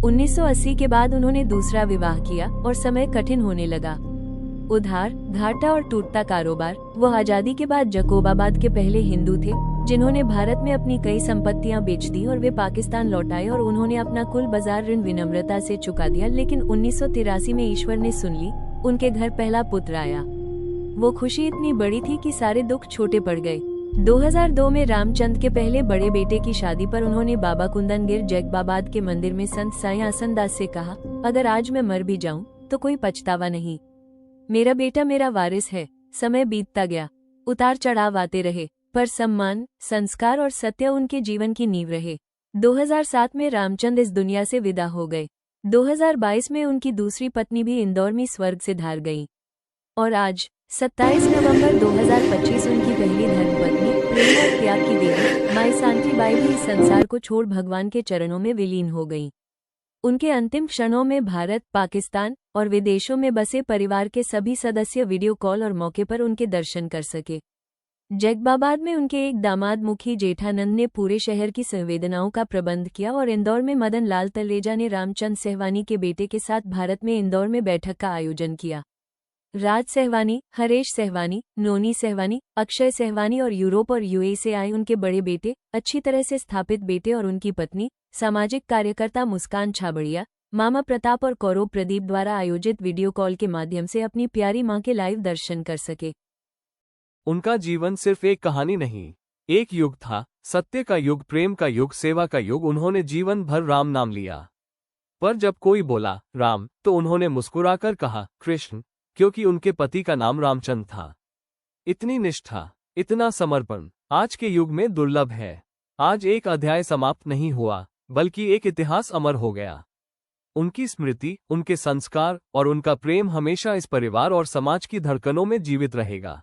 1980 के बाद उन्होंने दूसरा विवाह किया और समय कठिन होने लगा। उधार, घाटा और टूटता कारोबार। वो आजादी के बाद जकोबाबाद के पहले हिंदू थे जिन्होंने भारत में अपनी कई संपत्तियां बेच दी और वे पाकिस्तान लौट आए और उन्होंने अपना कुल बाजार ऋण विनम्रता से चुका दिया। लेकिन 1983 में ईश्वर ने सुन ली, उनके घर पहला पुत्र आया। वो खुशी इतनी बड़ी थी कि सारे दुख छोटे पड़ गए। 2002 में रामचंद के पहले बड़े बेटे की शादी पर उन्होंने बाबा कुंदनगिर जैकबाबाद के मंदिर में संत साईं आसनदास से कहा, अगर आज मैं मर भी जाऊं तो कोई पछतावा नहीं। मेरा बेटा मेरा वारिस है। समय बीतता गया, उतार चढ़ाव आते रहे, पर सम्मान, संस्कार और सत्य उनके जीवन की नींव रहे। 2007 में रामचंद इस दुनिया से विदा हो गए। 2022 में उनकी दूसरी पत्नी भी इंदौर में स्वर्ग से धार गई। और आज 27 नवंबर 2025 उनकी पहली धर्मपत्नी प्रेम और त्याग की देवी माई शांतिबाई भी इस संसार को छोड़ भगवान के चरणों में विलीन हो गई। उनके अंतिम क्षणों में भारत, पाकिस्तान और विदेशों में बसे परिवार के सभी सदस्य वीडियो कॉल और मौके पर उनके दर्शन कर सके। जैकबाबाद में उनके एक दामाद मुखी जेठानंद ने पूरे शहर की संवेदनाओं का प्रबंध किया और इंदौर में मदन लाल तलेजा ने रामचंद सहवानी के बेटे के साथ भारत में इंदौर में बैठक का आयोजन किया। राज सहवानी, हरेश सहवानी, नोनी सहवानी, अक्षय सहवानी और यूरोप और यूएई से आए उनके बड़े बेटे, अच्छी तरह से स्थापित बेटे और उनकी पत्नी, सामाजिक कार्यकर्ता मुस्कान छाबड़िया, मामा प्रताप और कौरव प्रदीप द्वारा आयोजित वीडियो कॉल के माध्यम से अपनी प्यारी मां के लाइव दर्शन कर सके। उनका जीवन सिर्फ एक कहानी नहीं, एक युग था। सत्य का युग, प्रेम का युग, सेवा का युग। उन्होंने जीवन भर राम नाम लिया, पर जब कोई बोला राम तो उन्होंने मुस्कुराकर कहा कृष्ण, क्योंकि उनके पति का नाम रामचंद्र था। इतनी निष्ठा, इतना समर्पण आज के युग में दुर्लभ है। आज एक अध्याय समाप्त नहीं हुआ, बल्कि एक इतिहास अमर हो गया। उनकी स्मृति, उनके संस्कार और उनका प्रेम हमेशा इस परिवार और समाज की धड़कनों में जीवित रहेगा।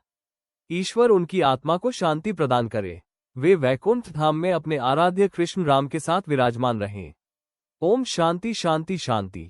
ईश्वर उनकी आत्मा को शांति प्रदान करे। वे वैकुंठ धाम में अपने आराध्य कृष्ण राम के साथ विराजमान रहें। ओम शांति शांति शांति।